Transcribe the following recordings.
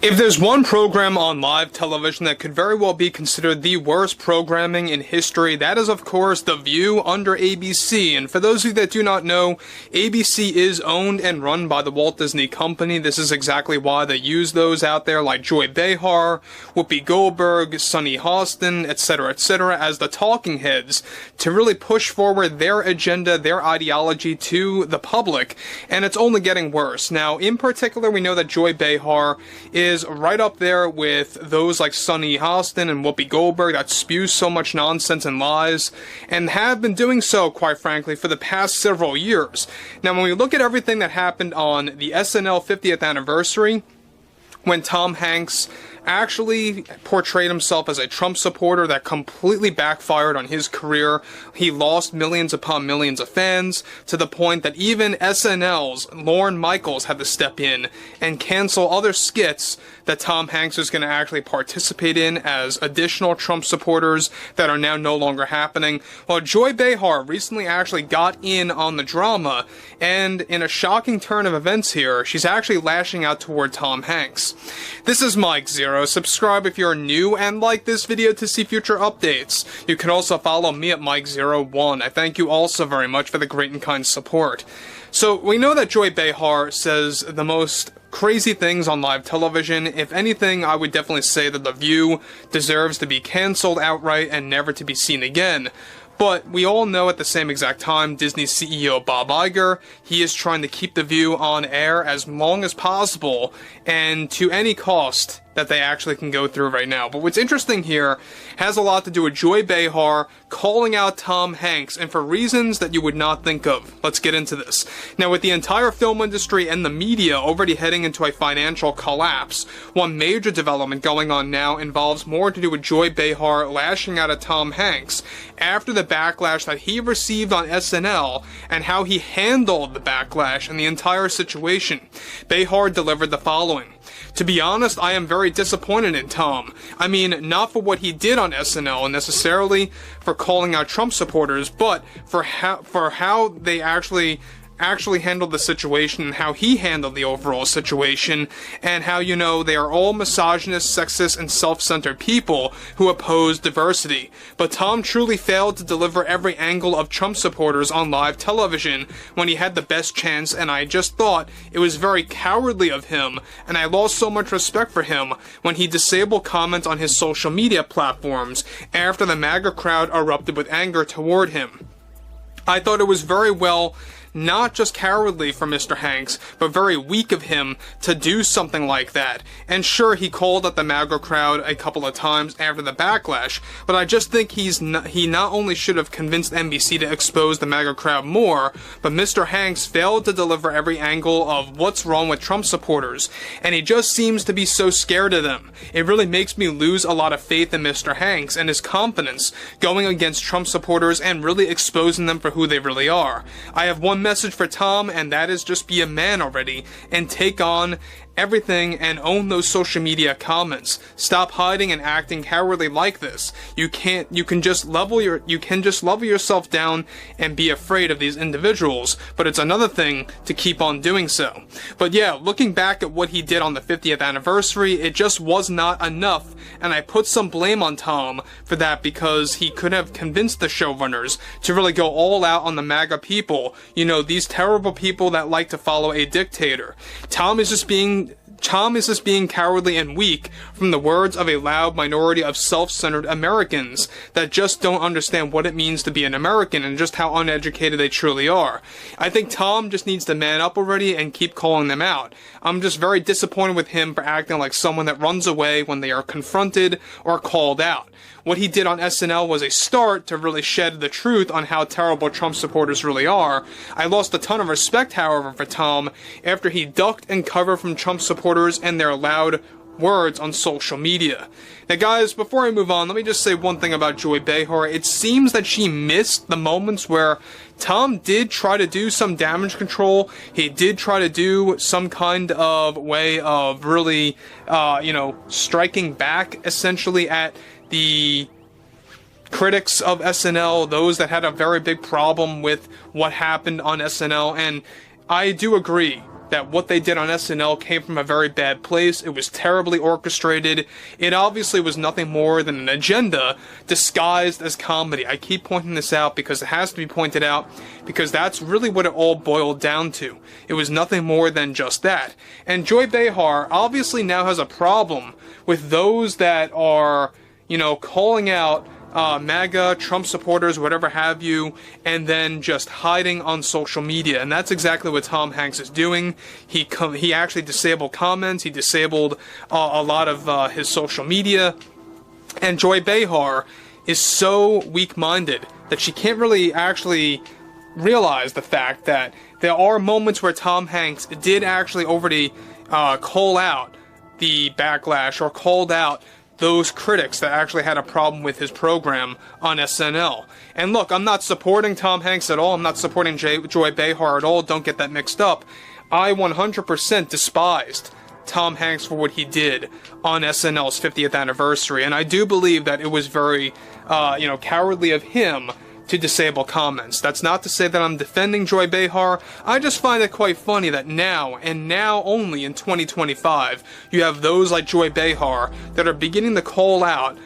If there's one program on live television that could very well be considered the worst programming in history, that is of course The View under ABC. And for those of you that do not know, ABC is owned and run by the Walt Disney Company. This is exactly why they use those out there like Joy Behar, Whoopi Goldberg, Sunny Hostin, etc., as the talking heads to really push forward their agenda, their ideology to the public. And it's only getting worse. Now, in particular, we know that Joy Behar is right up there with those like Sunny Hostin and Whoopi Goldberg that spew so much nonsense and lies, and have been doing so, quite frankly, for the past several years. Now, when we look at everything that happened on the SNL 50th anniversary, when Tom Hanks actually portrayed himself as a Trump supporter, that completely backfired on his career. He lost millions upon millions of fans, to the point that even SNL's Lorne Michaels had to step in and cancel other skits that Tom Hanks was going to actually participate in as additional Trump supporters that are now no longer happening. Well, Joy Behar recently actually got in on the drama, and in a shocking turn of events here, she's actually lashing out toward Tom Hanks. This is Mike Zero. Subscribe if you're new, and like this video to see future updates. You can also follow me at Mike01. I thank you also very much for the great and kind support. So, we know that Joy Behar says the most crazy things on live television. If anything, I would definitely say that The View deserves to be cancelled outright and never to be seen again. But we all know at the same exact time, Disney CEO Bob Iger, he is trying to keep The View on air as long as possible, and to any cost that they actually can go through right now. But what's interesting here has a lot to do with Joy Behar calling out Tom Hanks, and for reasons that you would not think of. Let's get into this. Now, with the entire film industry and the media already heading into a financial collapse, one major development going on now involves more to do with Joy Behar lashing out at Tom Hanks after the backlash that he received on SNL and how he handled the backlash and the entire situation. Behar delivered the following. To be honest, I am very disappointed in Tom. I mean, not for what he did on SNL necessarily for calling out Trump supporters, but for how they actually handled the situation and how he handled the overall situation, and how, you know, they are all misogynist, sexist, and self-centered people who oppose diversity. But Tom truly failed to deliver every angle of Trump supporters on live television when he had the best chance, and I just thought it was very cowardly of him, and I lost so much respect for him when he disabled comments on his social media platforms after the MAGA crowd erupted with anger toward him. I thought it was very well not just cowardly for Mr. Hanks, but very weak of him to do something like that. And sure, he called out the MAGA crowd a couple of times after the backlash, but I just think he not only should have convinced NBC to expose the MAGA crowd more, but Mr. Hanks failed to deliver every angle of what's wrong with Trump supporters, and he just seems to be so scared of them. It really makes me lose a lot of faith in Mr. Hanks and his confidence going against Trump supporters and really exposing them for who they really are. I have one message for Tom, and that is just be a man already and take on everything and own those social media comments. Stop hiding and acting cowardly like this. You can just level yourself down and be afraid of these individuals, but it's another thing to keep on doing so. But yeah, looking back at what he did on the 50th anniversary, it just was not enough, and I put some blame on Tom for that because he could have convinced the showrunners to really go all out on the MAGA people, you know, these terrible people that like to follow a dictator. Tom is just being cowardly and weak, from the words of a loud minority of self-centered Americans that just don't understand what it means to be an American and just how uneducated they truly are. I think Tom just needs to man up already and keep calling them out. I'm just very disappointed with him for acting like someone that runs away when they are confronted or called out. What he did on SNL was a start to really shed the truth on how terrible Trump supporters really are. I lost a ton of respect, however, for Tom after he ducked and covered from Trump supporters and their loud words on social media. Now guys, before I move on, let me just say one thing about Joy Behar. It seems that she missed the moments where Tom did try to do some damage control. He did try to do some kind of way of really, striking back essentially at the critics of SNL, those that had a very big problem with what happened on SNL, and I do agree that what they did on SNL came from a very bad place. It was terribly orchestrated. It obviously was nothing more than an agenda disguised as comedy. I keep pointing this out because it has to be pointed out, because that's really what it all boiled down to. It was nothing more than just that. And Joy Behar obviously now has a problem with those that are, calling out MAGA, Trump supporters, whatever have you, and then just hiding on social media. And that's exactly what Tom Hanks is doing. He actually disabled comments. He disabled a lot of his social media. And Joy Behar is so weak-minded that she can't really actually realize the fact that there are moments where Tom Hanks did actually already call out the backlash, or called out those critics that actually had a problem with his program on SNL. And look, I'm not supporting Tom Hanks at all. I'm not supporting Joy Behar at all. Don't get that mixed up. I 100% despised Tom Hanks for what he did on SNL's 50th anniversary. And I do believe that it was very, cowardly of him to disable comments. That's not to say that I'm defending Joy Behar. I just find it quite funny that now, and now only in 2025, you have those like Joy Behar that are beginning to call out,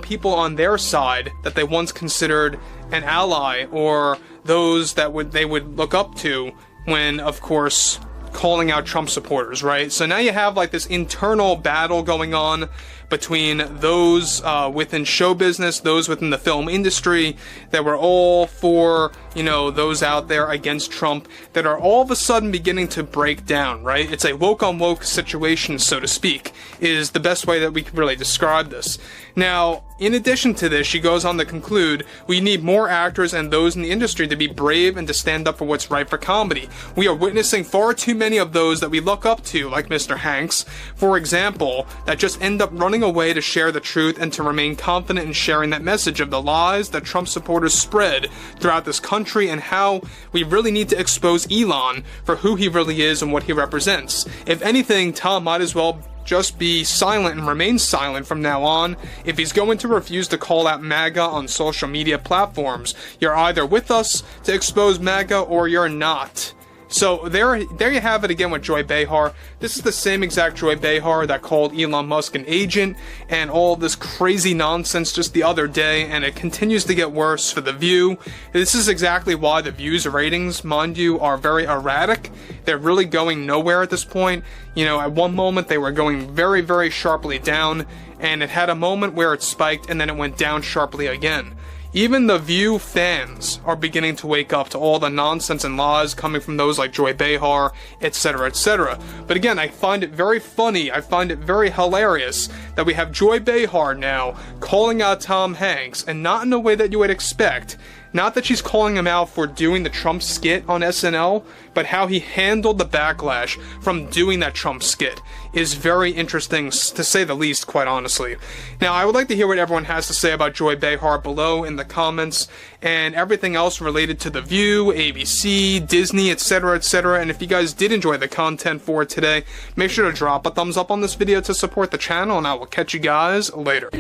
people on their side that they once considered an ally, or those that they would look up to when, of course, calling out Trump supporters, right? So now you have like this internal battle going on between those within show business, those within the film industry that were all for, those out there against Trump, that are all of a sudden beginning to break down, right? It's a woke on woke situation, so to speak, is the best way that we can really describe this. Now, in addition to this, she goes on to conclude, we need more actors and those in the industry to be brave and to stand up for what's right for comedy. We are witnessing far too many of those that we look up to, like Mr. Hanks, for example, that just end up running away to share the truth and to remain confident in sharing that message of the lies that Trump supporters spread throughout this country, and how we really need to expose Elon for who he really is and what he represents. If anything, Tom might as well just be silent and remain silent from now on. If he's going to refuse to call out MAGA on social media platforms, you're either with us to expose MAGA or you're not. So there you have it again with Joy Behar. This is the same exact Joy Behar that called Elon Musk an agent and all this crazy nonsense just the other day, and it continues to get worse for The View. This is exactly why The View's ratings, mind you, are very erratic. They're really going nowhere at this point. At one moment they were going very, very sharply down, and it had a moment where it spiked and then it went down sharply again. Even The View fans are beginning to wake up to all the nonsense and lies coming from those like Joy Behar, etc., etc. But again, I find it very funny, I find it very hilarious that we have Joy Behar now calling out Tom Hanks, and not in a way that you would expect. Not that she's calling him out for doing the Trump skit on SNL, but how he handled the backlash from doing that Trump skit is very interesting, to say the least, quite honestly. Now, I would like to hear what everyone has to say about Joy Behar below in the comments, and everything else related to The View, ABC, Disney, etc., etc. And if you guys did enjoy the content for today, make sure to drop a thumbs up on this video to support the channel, and I will catch you guys later.